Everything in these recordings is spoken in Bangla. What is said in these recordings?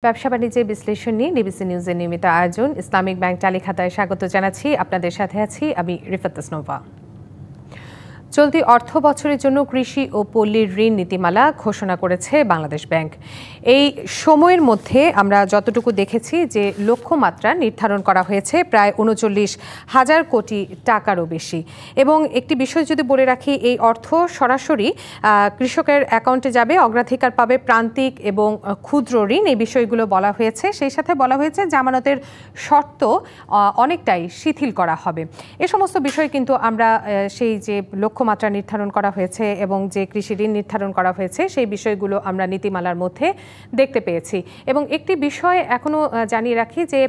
ব্যবসা বাণিজ্যের বিশ্লেষণ নিয়ে ডিবিসি নিউজের নিয়মিত আয়োজন ইসলামিক ব্যাংক টালিখাতায় স্বাগত জানাচ্ছি। আপনাদের সাথে আছি আমি রিফাত তাসনোভা। চলতি অর্থ বছরের জন্য কৃষি ও পল্লীর ঋণ নীতিমালা ঘোষণা করেছে বাংলাদেশ ব্যাংক। এই সময়ের মধ্যে আমরা যতটুকু দেখেছি যে লক্ষ্যমাত্রা নির্ধারণ করা হয়েছে প্রায় ৩৯,০০০ কোটি টাকারও বেশি। এবং একটি বিষয় যদি বলে রাখি, এই অর্থ সরাসরি কৃষকের অ্যাকাউন্টে যাবে, অগ্রাধিকার পাবে প্রান্তিক এবং ক্ষুদ্র ঋণ, এই বিষয়গুলো বলা হয়েছে। সেই সাথে বলা হয়েছে জামানতের শর্ত অনেকটাই শিথিল করা হবে। এ সমস্ত বিষয় কিন্তু আমরা সেই যে লক্ষ্যমাত্রা নির্ধারণ করা হয়েছে এবং যে কৃষি ঋণ নির্ধারণ করা হয়েছে সেই বিষয়গুলো আমরা নীতিমালার মধ্যে দেখতে পেয়েছি। এবং একটি বিষয় এখনও জানিয়ে রাখি যে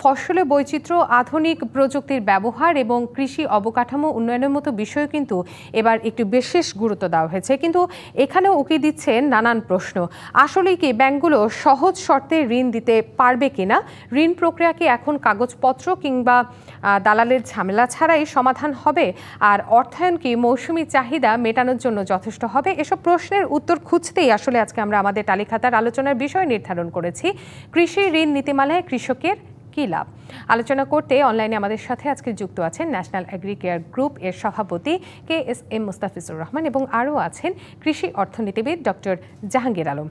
ফসলে বৈচিত্র্য, আধুনিক প্রযুক্তির ব্যবহার এবং কৃষি অবকাঠামো উন্নয়নের মতো বিষয় কিন্তু এবার একটু বিশেষ গুরুত্ব দেওয়া হয়েছে। কিন্তু এখানেও উকি দিচ্ছে নানান প্রশ্ন। আসলেই কি ব্যাংকগুলো সহজ শর্তে ঋণ দিতে পারবে কিনা? ঋণ প্রক্রিয়া কি এখন কাগজপত্র কিংবা দালালের ঝামেলা ছাড়াই সমাধান হবে? আর অর্থায়ন কি মৌসুমী চাহিদা মেটানোর জন্য যথেষ্ট হবে? এসব প্রশ্নের উত্তর খুঁজতেই আসলে আজকে আমরা আমাদের টালিখাতার আলোচনার বিষয় নির্ধারণ করেছি, কৃষি ঋণ নীতিমালায় কৃষকের কী লাভ। আলোচনা করতে অনলাইনে আমাদের সাথে আজকে যুক্ত আছেন ন্যাশনাল এগ্রি কেয়ার গ্রুপ এর সভাপতি KSM মুস্তাফিজুর রহমান এবং আরও আছেন কৃষি অর্থনীতিবিদ ডক্টর জাহাঙ্গীর আলম।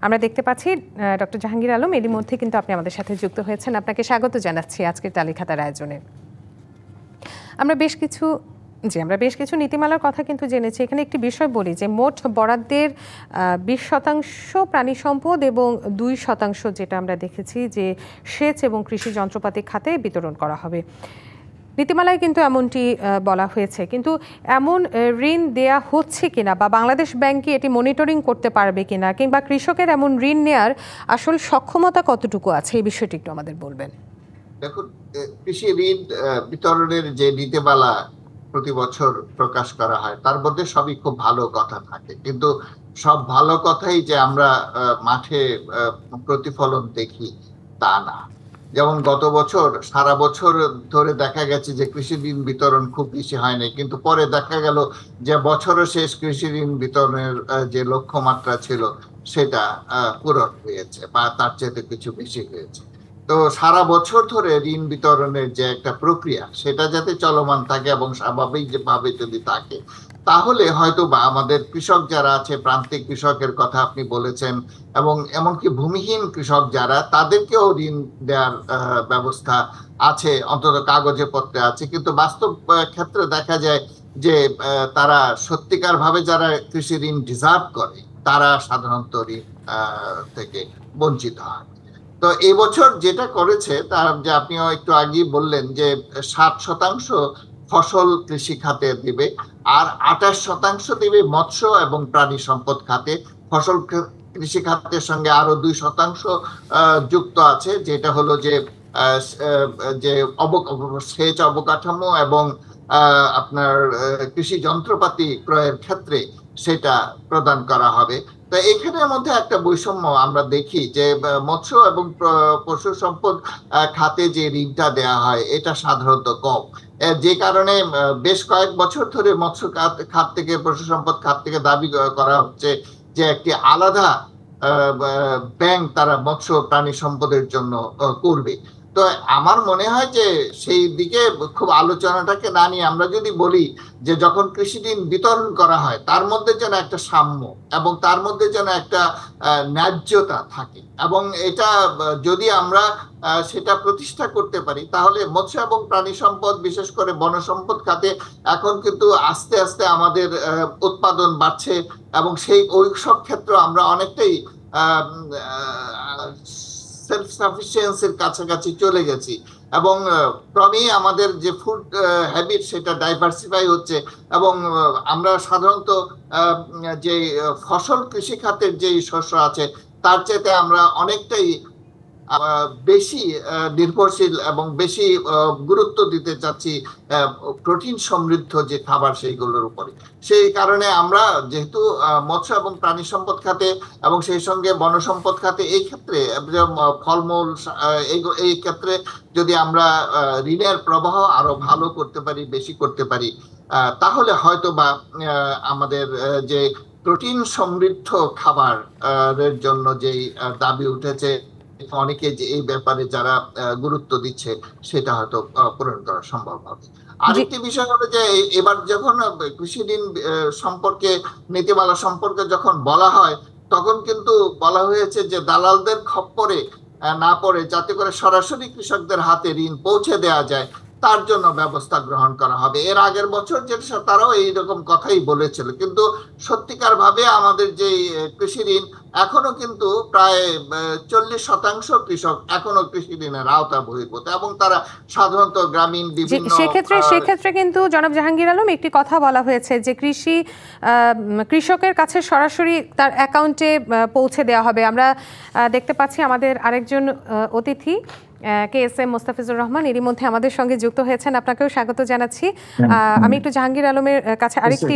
আমরা দেখতে পাচ্ছি ডক্টর জাহাঙ্গীর আলম এরই মধ্যে কিন্তু আপনি আমাদের সাথে যুক্ত হয়েছেন। আপনাকে স্বাগত জানাচ্ছি আজকের টালিখাতার আয়োজনে। আমরা বেশ কিছু নীতিমালার কথা কিন্তু জেনেছি। এখানে একটি বিষয় বলি যে মোট বরাদ্দের 20% প্রাণী সম্পদ এবং 2% যেটা আমরা দেখেছি যে সেচ এবং কৃষি যন্ত্রপাতি খাতে বিতরণ করা হবে। নীতিমালায় কিন্তু এমনটি বলা হয়েছে, কিন্তু এমন ঋণ দেয়া হচ্ছে কিনা বা বাংলাদেশ ব্যাংক কি এটি মনিটরিং করতে পারবে কিনা, কিংবা কৃষকের এমন ঋণ নেয়ার আসল সক্ষমতা কতটুকু আছে, এই বিষয়টি একটু আমাদের বলবেন। দেখুন, কৃষি ঋণ বিতরণের যে নীতিমালা প্রতি বছর প্রকাশ করা হয় তার মধ্যে সবই খুব ভালো কথা থাকে, কিন্তু সব ভালো কথাই যে আমরা মাঠে প্রতিফলন দেখি তা না। যেমন গত বছর সারা বছর ধরে দেখা গেছে যে কৃষি ঋণ বিতরণ খুব বেশি হয়নি, কিন্তু পরে দেখা গেল যে বছরের শেষ কৃষি ঋণ বিতরণের যে লক্ষ্যমাত্রা ছিল সেটা পূরণ হয়েছে বা তার চেয়ে কিছু বেশি হয়েছে। তো সারা বছর ধরে ঋণ বিতরণের যে একটা প্রক্রিয়া সেটা যাতে চলমান থাকে এবং স্বাভাবিকভাবে যদি থাকে, তাহলে হয়তো বা আমাদের কৃষক যারা আছে, প্রান্তিক কৃষকের কথা আপনি বলেছেন, এবং এমনকি ভূমিহীন কৃষক যারা, তাদেরকেও ঋণ দেওয়ার ব্যবস্থা আছে, অন্তত কাগজে পত্রে আছে। কিন্তু বাস্তব ক্ষেত্রে দেখা যায় যে তারা সত্যিকার ভাবে যারা কৃষি ঋণ ডিজার্ভ করে তারা সাধারণত ঋণ থেকে বঞ্চিত হয়। তো এই বছর যেটা করেছে তার যে আপনিও একটু আগেই বললেন যে 60% ফসল কৃষি খাতে দিবে, আর 28% দিবে মৎস্য এবং প্রাণী সম্পদ খাতে। ফসল কৃষি খাতের সঙ্গে আরো 2% যুক্ত আছে, যেটা হলো যে সেচ অবকাঠামো এবং আপনার কৃষি যন্ত্রপাতি ক্রয়ের ক্ষেত্রে সেটা প্রদান করা হবে। তো এখানের মধ্যে একটা বৈষম্য আমরা দেখি যে মৎস্য এবং পশু সম্পদ খাতে যে ঋণটা দেয়া হয় এটা সাধারণত কম, যে কারণে বেশ কয়েক বছর ধরে মৎস্য খাত থেকে, পশু সম্পদ খাত থেকে দাবি করা হচ্ছে যে একটি আলাদা ব্যাংক তারা মৎস্য প্রাণী সম্পদের জন্য করবে। তো আমার মনে হয় যে সেই দিকে খুব আলোচনাটাকে না নিয়ে আমরা যদি বলি যে যখন কৃষি ঋণ বিতরণ করা হয় তার মধ্যে যেন একটা সাম্য এবং তার মধ্যে যেন একটা ন্যায্যতা থাকে, এবং এটা যদি আমরা সেটা প্রতিষ্ঠা করতে পারি তাহলে মৎস্য এবং প্রাণী সম্পদ, বিশেষ করে বন সম্পদ খাতে এখন কিন্তু আস্তে আস্তে আমাদের উৎপাদন বাড়ছে এবং ওই সব ক্ষেত্রে আমরা অনেকটাই সেলফ সাফিসিয়েন্সির কাছাকাছি চলে গেছি এবং ক্রমেই আমাদের যে ফুড হ্যাবিট সেটা ডাইভার্সিফাই হচ্ছে, এবং আমরা সাধারণত যে ফসল কৃষি খাতের যে শস্য আছে তার চেয়ে আমরা অনেকটাই বেশি নির্ভরশীল এবং বেশি গুরুত্ব দিতে চাচ্ছি প্রোটিন সমৃদ্ধ যে খাবার সেইগুলোর উপরে। সেই কারণে আমরা যেহেতু মৎস্য এবং প্রাণী সম্পদ খাতে এবং সেই সঙ্গে বন সম্পদ খাতে এই ক্ষেত্রে ফলমূল এই ক্ষেত্রে যদি আমরা ঋণের প্রবাহ আরো ভালো করতে পারি, বেশি করতে পারি, তাহলে হয়তো বা আমাদের যে প্রোটিন সমৃদ্ধ খাবার এর জন্য যেই দাবি উঠেছে, অনেকে যে এই ব্যাপারে যারা গুরুত্ব দিচ্ছে সেটা হয়তো পূরণ করা সম্ভব হবে। আরেকটি বিষয় হলো যে এবার যখন কৃষি ঋণ সম্পর্কে নীতিমালা সম্পর্কে যখন বলা হয়, তখন কিন্তু বলা হয়েছে যে দালালদের খপ্পরে না পড়ে যাতে করে সরাসরি কৃষকদের হাতে ঋণ পৌঁছে দেওয়া যায় তার জন্য ব্যবস্থা গ্রহণ করা হবে। এর আগের বছর যেটা তারাও এইরকম কথাই বলেছিল, কিন্তু সত্যিকার ভাবে আমাদের যে কৃষি ঋণ এখনো কিন্তু প্রায় 40% কৃষক এখনো কৃষি ঋণের আওতা বহির্ভূত, এবং তারা সাধারণত গ্রামীণ বিভিন্ন সেক্ষেত্রে কিন্তু জনাব জাহাঙ্গীর আলম একটি কথা বলা হয়েছে যে কৃষকের কাছে সরাসরি তার অ্যাকাউন্টে পৌঁছে দেওয়া হবে। আমরা দেখতে পাচ্ছি আমাদের আরেকজন অতিথি KSM মোস্তাফিজুর রহমান এরই মধ্যে আমাদের সঙ্গে যুক্ত হয়েছেন, আপনাকেও স্বাগত জানাচ্ছি। আমি একটু জাহাঙ্গীর আলমের কাছে আরেকটি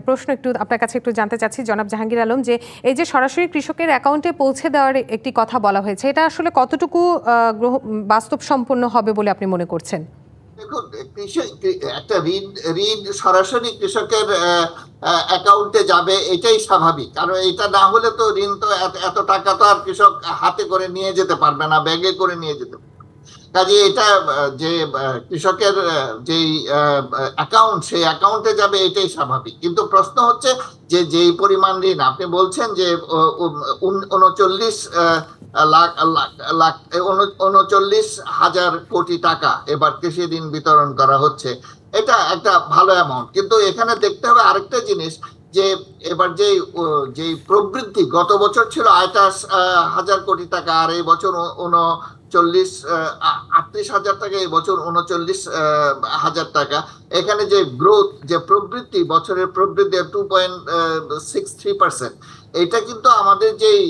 প্রশ্ন একটু আপনার কাছে একটু জানতে চাচ্ছি জনাব জাহাঙ্গীর আলম, যে এই যে সরাসরি কৃষকের অ্যাকাউন্টে পৌঁছে দেওয়ার একটি কথা বলা হয়েছে, এটা আসলে কতটুকু বাস্তব সম্পন্ন হবে বলে আপনি মনে করছেন? দেখুন, একটা ঋণ সরাসরি কৃষকের অ্যাকাউন্টে যাবে এটাই স্বাভাবিক, কারণ এটা না হলে তো ঋণ তো এত টাকা তো আর কৃষক হাতে করে নিয়ে যেতে পারবে না, ব্যাগে করে নিয়ে যেতে পারবে। কাজে এটা যে কৃষকের যেই অ্যাকাউন্ট সেই অ্যাকাউন্টে যাবে এটাই স্বাভাবিক। কিন্তু প্রশ্ন হচ্ছে যে যেই পরিমাণ ঋণ আপনি বলছেন যে 39,000 কোটি টাকা এবার কৃষি ঋণ বিতরণ করা হচ্ছে, এটা একটা ভালো অ্যামাউন্ট। কিন্তু এখানে দেখতে হবে আরেকটা জিনিস, যে এবার যে প্রবৃদ্ধি গত বছর ছিল 28,000 কোটি টাকা, আর এই বছর 38,000 টাকা, এই বছর 39,000 টাকা। এখানে যে গ্রোথ, যে প্রবৃদ্ধি, বছরের প্রবৃদ্ধি 2.63%, এটা কিন্তু আমাদের যেই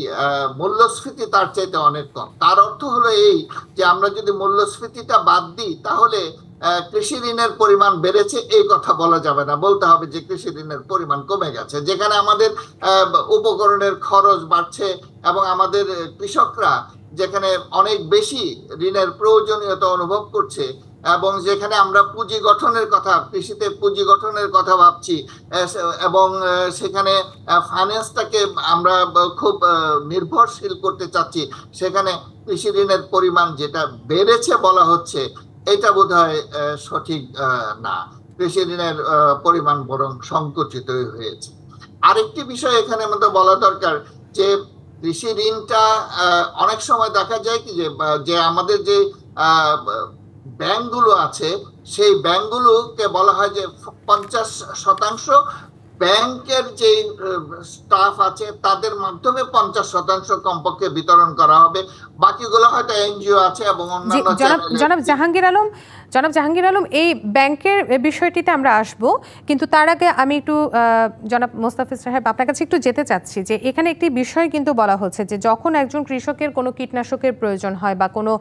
মূল্যস্ফীতি তার চাইতে অনেক কম। তার অর্থ হলো এই যে আমরা যদি মূল্যস্ফীতিটা বাদ দিই তাহলে কৃষি ঋণের পরিমাণ বেড়েছে এই কথা বলা যাবে না, বলতে হবে যে কৃষি ঋণের পরিমাণ কমে গেছে। যেখানে আমাদের উপকরণের খরচ বাড়ছে এবং আমাদের কৃষকরা যেখানে অনেক বেশি ঋণের প্রয়োজনীয়তা অনুভব করছে, এবং যেখানে আমরা পুঁজি গঠনের কথা, কৃষিতে পুঁজি গঠনের কথা ভাবছি, এবং সেখানে ফাইন্যান্সটাকে আমরা খুব নির্ভরশীল করতে চাচ্ছি, সেখানে কৃষি ঋণের পরিমাণ যেটা বেড়েছে বলা হচ্ছে এটা বোধহয় সঠিক না। কৃষি ঋণের পরিমাণ বরং সংকুচিত হয়েছে। আরেকটি বিষয় এখানে আমাদের বলা দরকার, যে কৃষি ঋণটা অনেক সময় দেখা যায় কি যে আমাদের যে ব্যাংকগুলো আছে সেই ব্যাংকগুলোকে বলা হয় যে 50% ব্যাংকের যে স্টাফ আছে তাদের মাধ্যমে 50% কমপক্ষে বিতরণ করা হবে, বাকিগুলো হয়তো এনজিও আছে এবং অন্যান্য। জনাব জাহাঙ্গীর আলম, এই ব্যাংকের বিষয়টিতে আমরা আসব, কিন্তু তার আগে আমি একটু জনাব মোস্তাফিজ সাহেব আপনার কাছে একটু যেতে চাচ্ছি যে এখানে একটি বিষয় কিন্তু বলা হচ্ছে যে যখন একজন কৃষকের কোনো কীটনাশকের প্রয়োজন হয় বা কোনো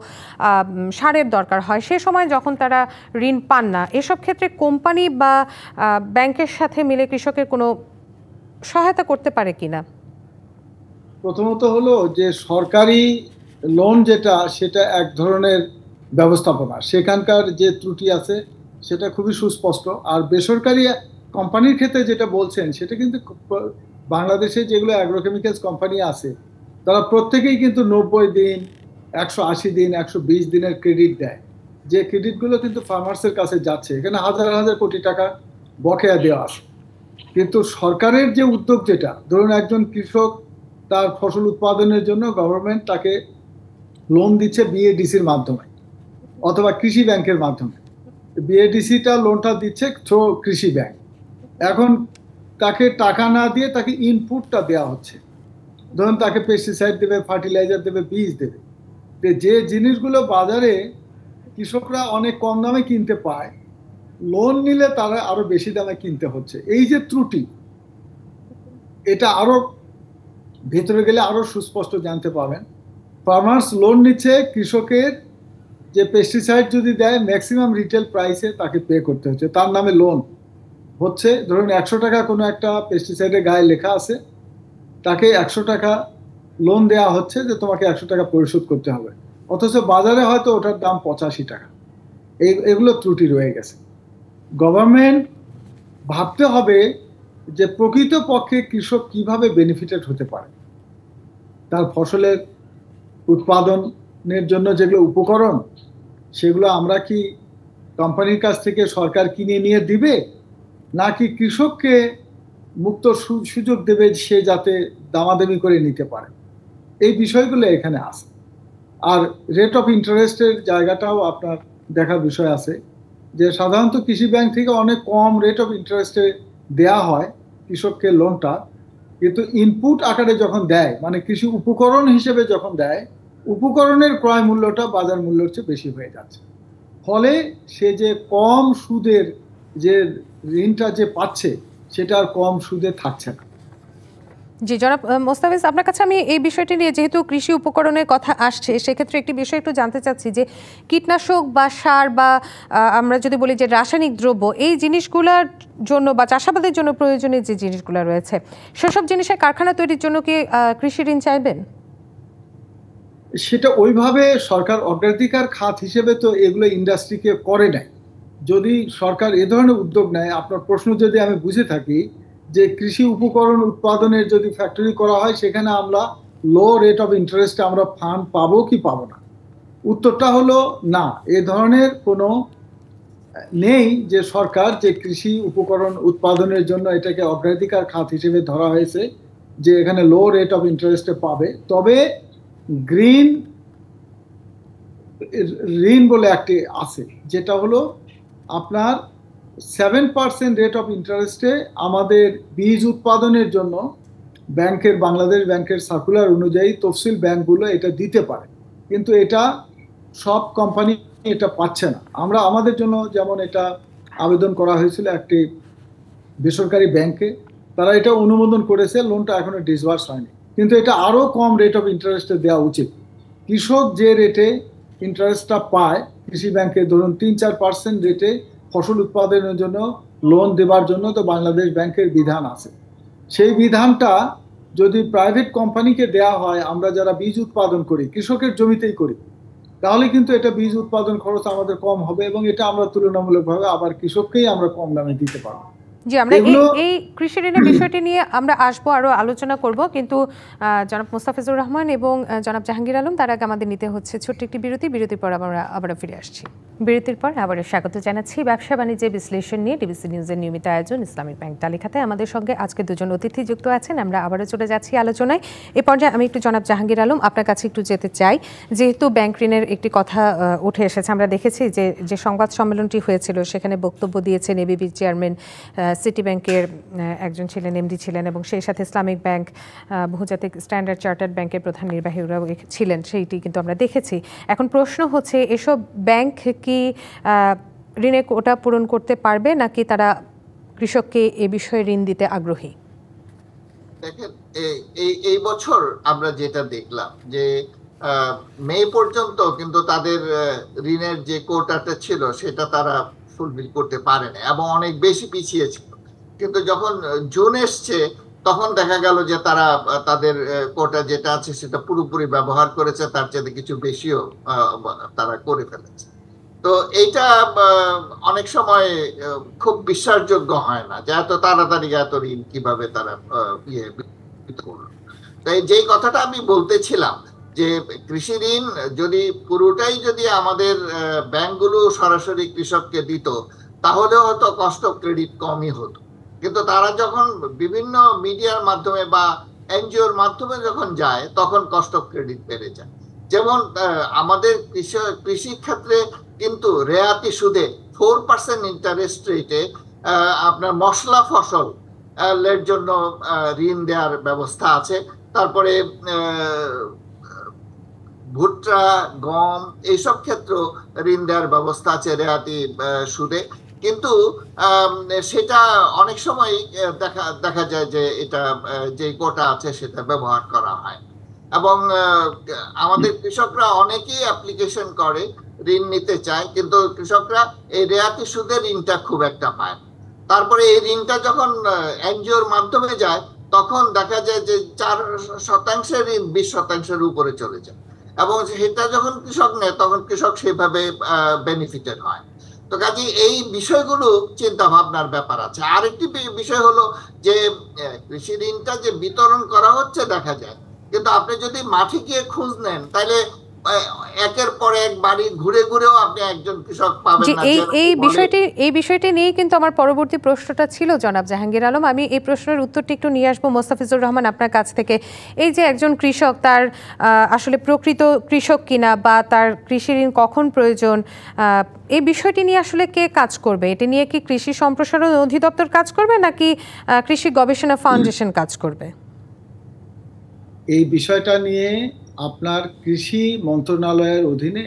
সারের দরকার হয়, সে সময় যখন তারা ঋণ পান না, এসব ক্ষেত্রে কোম্পানি বা ব্যাংকের সাথে মিলে কৃষকের কোনো সহায়তা করতে পারে কিনা? প্রথমত হলো যে সরকারি লোন যেটা, সেটা এক ধরনের ব্যবস্থাপনা, সেখানকার যে ত্রুটি আছে সেটা খুবই সুস্পষ্ট। আর বেসরকারি কোম্পানির ক্ষেত্রে যেটা বলছেন সেটা কিন্তু বাংলাদেশে যেগুলো অ্যাগ্রোকেমিক্যালস কোম্পানি আছে তারা প্রত্যেকেই কিন্তু 90 দিন, 180 দিন, 120 দিনের ক্রেডিট দেয়, যে ক্রেডিটগুলো কিন্তু ফার্মার্সের কাছে যাচ্ছে। এখানে হাজার হাজার কোটি টাকা বকেয়া দেওয়া আছে। কিন্তু সরকারের যে উদ্যোগ, যেটা ধরুন একজন কৃষক তার ফসল উৎপাদনের জন্য গভর্নমেন্ট তাকে লোন দিচ্ছে বিএডিসির মাধ্যমে অথবা কৃষি ব্যাংকের মাধ্যমে, বিএডিসিটা লোনটা দিচ্ছে থ্রু কৃষি ব্যাংক। এখন তাকে টাকা না দিয়ে তাকে ইনপুটটা দেওয়া হচ্ছে, ধরুন তাকে পেস্টিসাইড দেবে, ফার্টিলাইজার দেবে, বীজ দেবে, যে জিনিসগুলো বাজারে কৃষকরা অনেক কম দামে কিনতে পায়, লোন নিলে তারা আরো বেশি দামে কিনতে হচ্ছে। এই যে ত্রুটি, এটা আরো ভেতরে গেলে আরো সুস্পষ্ট জানতে পাবেন। ফার্মার্স লোন নিচ্ছে, কৃষকের যে পেস্টিসাইড যদি দেয় ম্যাক্সিমাম রিটেল প্রাইসে তাকে পে করতে হচ্ছে, তার নামে লোন হচ্ছে। ধরুন 100 টাকা কোনো একটা পেস্টিসাইডের গায়ে লেখা আছে, তাকে 100 টাকা লোন দেওয়া হচ্ছে যে তোমাকে 100 টাকা পরিশোধ করতে হবে, অথচ বাজারে হয়তো ওটার দাম 85 টাকা। এগুলো ত্রুটি রয়ে গেছে। গভর্নমেন্ট ভাবতে হবে যে প্রকৃত পক্ষে কৃষক কিভাবে বেনিফিটেড হতে পারে। তার ফসলের উৎপাদনের জন্য যেগুলো উপকরণ, সেগুলো আমরা কি কোম্পানির কাছ থেকে সরকার কিনে নিয়ে দিবে, নাকি কৃষককে মুক্ত সুযোগ দেবে সে যাতে দামাদামি করে নিতে পারে। এই বিষয়গুলো এখানে আছে। আর রেট অফ ইন্টারেস্টের জায়গাটাও আপনার দেখার বিষয় আছে, যে সাধারণত কৃষি ব্যাংক থেকে অনেক কম রেট অফ ইন্টারেস্টে দেয়া হয় কৃষককে লোনটা, কিন্তু ইনপুট আকারে যখন দেয়, মানে কৃষি উপকরণ হিসেবে যখন দেয়, উপকরণের ক্রয় মূল্যটা বাজার মূল্যের চেয়ে বেশি হয়ে যাচ্ছে। ফলে সে যে কম সুদের যে ঋণটা যে পাচ্ছে, সেটা আর কম সুদে থাকছে না। জি জনাব মোস্তাফিজ, আপনার কাছে আমি এই বিষয়টি নিয়ে, যেহেতু কৃষি উপকরণের কথা আসছে, সেক্ষেত্রে একটি বিষয় একটু জানতে চাচ্ছি যে কীটনাশক বা সার বা আমরা যদি বলি যে রাসায়নিক দ্রব্য, এই জিনিসগুলোর জন্য বা চাষাবাদের জন্য প্রয়োজনীয় যে জিনিসগুলো রয়েছে, সেসব জিনিসের কারখানা তৈরির জন্য কি কৃষি ঋণ চাইবেন? সেটা ওইভাবে সরকার অগ্রাধিকার খাত হিসেবে তো এগুলো ইন্ডাস্ট্রিকে করে নেয়। যদি সরকার এ ধরনের উদ্যোগ নেয়, আপনার প্রশ্ন যদি আমি বুঝে থাকি যে কৃষি উপকরণ উৎপাদনের যদি ফ্যাক্টরি করা হয়, সেখানে আমরা লো রেট অফ ইন্টারেস্টে আমরা ফান্ড পাবো কি পাবো না, উত্তরটা হলো না। এ ধরনের কোনো নেই যে সরকার যে কৃষি উপকরণ উৎপাদনের জন্য এটাকে অগ্রাধিকার খাত হিসেবে ধরা হয়েছে যে এখানে লো রেট অফ ইন্টারেস্টে পাবে। তবে গ্রিন ঋণ বলে একটি আছে, যেটা হলো আপনার 7% রেট অফ ইন্টারেস্টে আমাদের বীজ উৎপাদনের জন্য ব্যাংকের, বাংলাদেশ ব্যাংকের সার্কুলার অনুযায়ী তফসিল ব্যাংকগুলো এটা দিতে পারে, কিন্তু এটা সব কোম্পানি এটা পাচ্ছে না। আমরা আমাদের জন্য যেমন এটা আবেদন করা হয়েছিল একটি বেসরকারি ব্যাংকে, তারা এটা অনুমোদন করেছে, লোনটা এখনো ডিসবার্স হয়নি, কিন্তু এটা আরো কম রেট অফ ইন্টারেস্টে দেওয়া উচিত। কৃষক যে রেটে ইন্টারেস্টটা পায় কৃষি ব্যাংকে, ধরুন 3-4% রেটে ফসল উৎপাদনের জন্য লোন দেবার জন্য তো বাংলাদেশ ব্যাংকের বিধান আছে। সেই বিধানটা যদি প্রাইভেট কোম্পানিকে দেয়া হয়, আমরা যারা বীজ উৎপাদন করি কৃষকের জমিতেই করি, তাহলে কিন্তু এটা বীজ উৎপাদন খরচ আমাদের কম হবে এবং এটা আমরা তুলনামূলকভাবে আবার কৃষককেই আমরা কম দামে দিতে পারবো। জি, আমরা এই কৃষি ঋণের বিষয়টি নিয়ে আমরা আসবো, আরো আলোচনা করব, কিন্তু জনাব মোস্তাফিজুর রহমান এবং জনাব জাহাঙ্গীর আলম, তার আগে আমাদের নিতে হচ্ছে ছোট্ট একটি বিরতির পর আমরা আবার ফিরে আসছি। বিরতির পর আবার স্বাগত জানাচ্ছি ব্যবসা বাণিজ্যের বিশ্লেষণ নিয়ে ডিবিসি নিউজের নিয়মিত আয়োজন ইসলামিক ব্যাংক তালিকাতায়। আমাদের সঙ্গে আজকে দুজন অতিথি যুক্ত আছেন। আমরা আবারও চলে যাচ্ছি আলোচনায়। এ পর্যায়ে আমি একটু জনাব জাহাঙ্গীর আলম আপনার কাছে একটু যেতে চাই, যেহেতু ব্যাংক ঋণের একটি কথা উঠে এসেছে। আমরা দেখেছি যে সংবাদ সম্মেলনটি হয়েছিল, সেখানে বক্তব্য দিয়েছেন এবিবির চেয়ারম্যান, সিটি ব্যাংকের একজন ছিলেন, এমডি ছিলেন, এবং সেই সাথে ইসলামিক ব্যাংক, বহুজাতিক স্ট্যান্ডার্ড চার্টার্ড ব্যাংকের প্রধান নির্বাহীরাও ছিলেন, সেইটি কিন্তু আমরা দেখেছি। এখন প্রশ্ন হচ্ছে, এসব ব্যাংক কি ঋণের কোটা পূরণ করতে পারবে, নাকি তারা কৃষককে এ বিষয়ে ঋণ দিতে আগ্রহী? দেখেন, এই বছর আমরা যেটা দেখলাম যে মে পর্যন্ত কিন্তু তাদের ঋণের যে কোটাটা ছিল সেটা তারা ফুলফিল করতে পারে না এবং অনেক বেশি পিছিয়ে ছিল। কিন্তু যখন জুন এসছে, তখন দেখা গেল যে তারা তাদের কোটা যেটা আছে সেটা পুরোপুরি ব্যবহার করেছে, তার চেয়ে কিছু বেশিও তারা করে ফেলেছে। তো এইটা অনেক সময় খুব বিশ্বাসযোগ্য হয় না যে এত তাড়াতাড়ি এত ঋণ কিভাবে তারা করলো। তাই যেই কথাটা আমি বলতেছিলাম যে কৃষি ঋণ যদি পুরোটাই যদি আমাদের ব্যাংকগুলো সরাসরি কৃষককে দিত, তাহলে হয়তো কস্ট অফ ক্রেডিট কমই হতো। কিন্তু তারা যখন বিভিন্ন মিডিয়ার মাধ্যমে বা এনজিওর মাধ্যমে যখন যায়, তখন কস্ট অফ ক্রেডিট বেড়ে যায়। যেমন আমাদের কৃষি ক্ষেত্রে কিন্তু রেয়াতি সুদে 4% ইন্টারেস্ট রেটে আপনার মশলা ফসল এর জন্য ঋণ দেওয়ার ব্যবস্থা আছে। তারপরে ভুট্টা, গম এইসব ক্ষেত্রে ঋণ দেওয়ার ব্যবস্থা আছে রেয়াতি সুদে। কিন্তু সেটা অনেক সময় দেখা যায় যে এটা যে কোটা আছে সেটা ব্যবহার করা হয় এবং আমাদের কৃষকরা অনেকেই অ্যাপ্লিকেশন করে, ঋণ নিতে চায়, কিন্তু কৃষকরা এই রেয়াতি সুদের ঋণটা খুব একটা পায় না। তারপরে এই ঋণটা যখন এনজিওর মাধ্যমে যায়, তখন দেখা যায় যে 4% ঋণ 20% উপরে চলে যায় এবং সেটা যখন কৃষক নেয় তখন কৃষক সেভাবে বেনিফিটেড হয়। তো কাজে এই বিষয়গুলো চিন্তা ভাবনার ব্যাপার আছে। আরেকটি বিষয় হলো যে কৃষি ঋণটা যে বিতরণ করা হচ্ছে দেখা যায়, কিন্তু আপনি যদি মাঠে গিয়ে খোঁজ নেন তাহলে একের পর এক বাড়ি ঘুরে ঘুরেও আপনি একজন কৃষক পাবেন না। এই বিষয়টি নিয়ে কিন্তু আমার পরবর্তী প্রশ্নটা ছিল জনাব জাহাঙ্গীর আলম। আমি এই প্রশ্নের উত্তরটি একটু নিয়ে আসবো মোস্তাফিজুর রহমান আপনার কাছ থেকে। এই যে একজন কৃষক তার আসলে প্রকৃত কৃষক কিনা বা তার কৃষি ঋণ কখন প্রয়োজন, এই বিষয়টি নিয়ে আসলে কে কাজ করবে? এটি নিয়ে কি কৃষি সম্প্রসারণ অধিদপ্তর কাজ করবে নাকি কৃষি গবেষণা ফাউন্ডেশন কাজ করবে? এই বিষয়টা নিয়ে আপনার কৃষি মন্ত্রণালয়ের অধীনে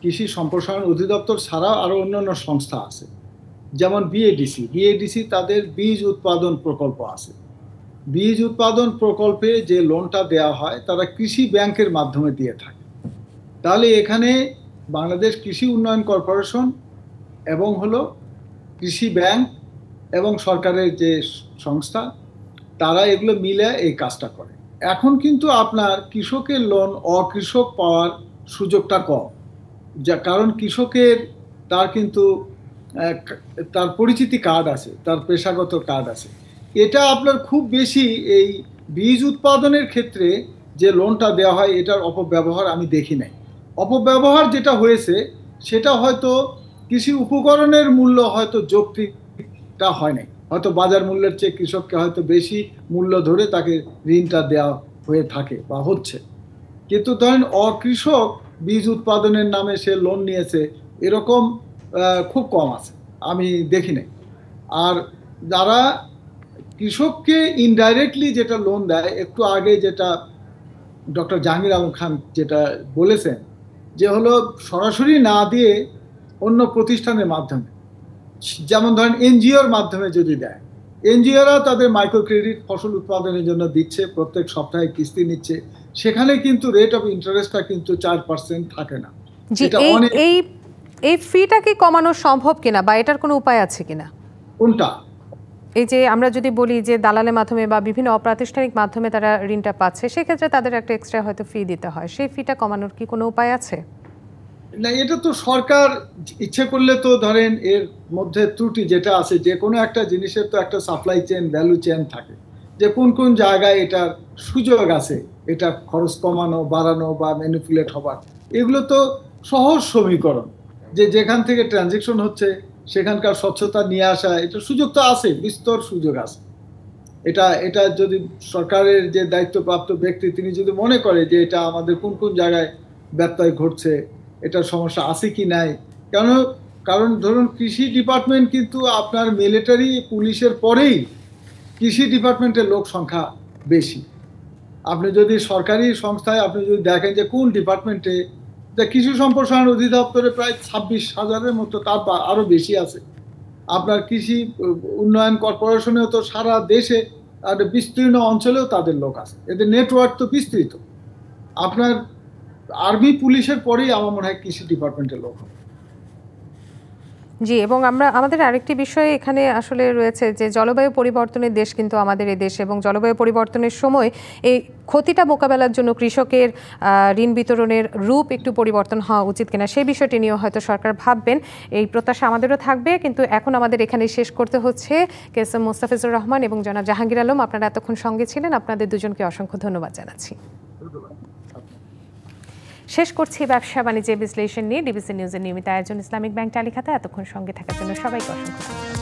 কৃষি সম্প্রসারণ অধিদপ্তর ছাড়াও আরো অন্যান্য সংস্থা আছে, যেমন বিএডিসি তাদের বীজ উৎপাদন প্রকল্প আছে। বীজ উৎপাদন প্রকল্পে যে লোনটা দেওয়া হয় তারা কৃষি ব্যাংকের মাধ্যমে দিয়ে থাকে। তাহলে এখানে বাংলাদেশ কৃষি উন্নয়ন কর্পোরেশন এবং হলো কৃষি ব্যাংক এবং সরকারের যে সংস্থা তারা এগুলো মিলে এই কাজটা করে। এখন কিন্তু আপনার কৃষকের লোন অকৃষক পাওয়ার সুযোগটা কম, যা কারণ কৃষকের তার কিন্তু তার পরিচিতি কার্ড আছে, তার পেশাগত কার্ড আছে। এটা আপনার খুব বেশি এই বীজ উৎপাদনের ক্ষেত্রে যে লোনটা দেওয়া হয় এটার অপব্যবহার আমি দেখি নাই। অপব্যবহার যেটা হয়েছে সেটা হয়তো কৃষি উপকরণের মূল্য হয়তো যৌক্তিকটা হয় নাই, হয়তো বাজার মূল্যের চেয়ে কৃষককে হয়তো বেশি মূল্য ধরে তাকে ঋণটা দেওয়া হয়ে থাকে বা হচ্ছে। কিন্তু ধরেন অকৃষক বীজ উৎপাদনের নামে সে লোন নিয়েছে এরকম খুব কম আছে, আমি দেখি নাই। আর যারা কৃষককে ইনডাইরেক্টলি যেটা লোন দেয়, একটু আগে যেটা ডক্টর জাহাঙ্গীর আলম খান যেটা বলেছেন যে হলো সরাসরি না দিয়ে অন্য প্রতিষ্ঠানের মাধ্যমে, যেমন ধরেন এনজিওর মাধ্যমে যদি দেয়, এনজিওরা তাদের মাইক্রো ক্রেডিট ফসল উৎপাদনের জন্য দিচ্ছে, প্রত্যেক সপ্তাহে কিস্তি নিচ্ছে, সেখানে কিন্তু রেট অফ ইন্টারেস্টটা কিন্তু 4% থাকে না। এই ফিটা কি কমানো সম্ভব কিনা বা এটার কোনো উপায় আছে কিনা? কোনটা? এই যে আমরা যদি বলি যে দালালের মাধ্যমে বা বিভিন্ন অপ্রাতিষ্ঠানিক মাধ্যমে তারা ঋণটা পাচ্ছে, সেক্ষেত্রে তাদের একটা এক্সট্রা হয়তো ফি দিতে হয়, সেই ফিটা কমানোর কি কোনো উপায় আছে? না, এটা তো সরকার ইচ্ছে করলে তো ধরেন এর মধ্যে ত্রুটি যেটা আছে, যে কোনো একটা জিনিসের তো একটা সাপ্লাই চেন ভ্যালু চেন থাকে, যে কোন কোন জায়গায় এটার সুযোগ আছে, এটা খরচ কমানো বাড়ানো বা ম্যানিপুলেট হবার, এগুলো তো সহজ সমীকরণ, যে যেখান থেকে ট্রানজেকশন হচ্ছে সেখানকার স্বচ্ছতা নিয়ে আসা, এটা সুযোগ তো আছে, বিস্তর সুযোগ আছে। এটা যদি সরকারের যে দায়িত্বপ্রাপ্ত ব্যক্তি তিনি যদি মনে করে যে এটা আমাদের কোন কোন জায়গায় ব্যত্যয় ঘটছে, এটার সমস্যা আছে কি নাই, কারণ ধরুন কৃষি ডিপার্টমেন্ট কিন্তু আপনার মিলিটারি পুলিশের পরেই কৃষি ডিপার্টমেন্টের লোক সংখ্যা বেশি। আপনি যদি সরকারি সংস্থায় আপনি যদি দেখেন যে কোন ডিপার্টমেন্টে, কৃষি সম্প্রসারণ অধিদপ্তরে প্রায় 26,000-এর মতো, তার আরো বেশি আছে। আপনার কৃষি উন্নয়ন কর্পোরেশনেও তো সারা দেশে বিস্তীর্ণ অঞ্চলেও তাদের লোক আছে, এদের নেটওয়ার্ক তো বিস্তৃত। আপনার আর্মি পুলিশের পরেই আমার মনে হয় কৃষি ডিপার্টমেন্টের লোক। জি, এবং আমাদের আরেকটি বিষয় এখানে আসলে রয়েছে যে জলবায়ু পরিবর্তনের দেশ কিন্তু আমাদের এই দেশ, এবং জলবায়ু পরিবর্তনের সময় এই ক্ষতিটা মোকাবেলার জন্য কৃষকের ঋণ বিতরণের রূপ একটু পরিবর্তন হওয়া উচিত কিনা সেই বিষয়টি নিয়েও হয়তো সরকার ভাববেন, এই প্রত্যাশা আমাদেরও থাকবে। কিন্তু এখন আমাদের এখানে শেষ করতে হচ্ছে। কেএসএম মোস্তাফিজুর রহমান এবং জনাব জাহাঙ্গীর আলম, আপনারা এতক্ষণ সঙ্গে ছিলেন, আপনাদের দুজনকে অসংখ্য ধন্যবাদ জানাচ্ছি। শেষ করছি ব্যবসা বাণিজ্যের বিশ্লেষণ নিয়ে ডিবিসি নিউজের নিয়মিত আয়োজন ইসলামিক ব্যাংক চালিখাতা। এতক্ষণ সঙ্গে থাকার জন্য সবাইকে অসংখ্য ধন্যবাদ।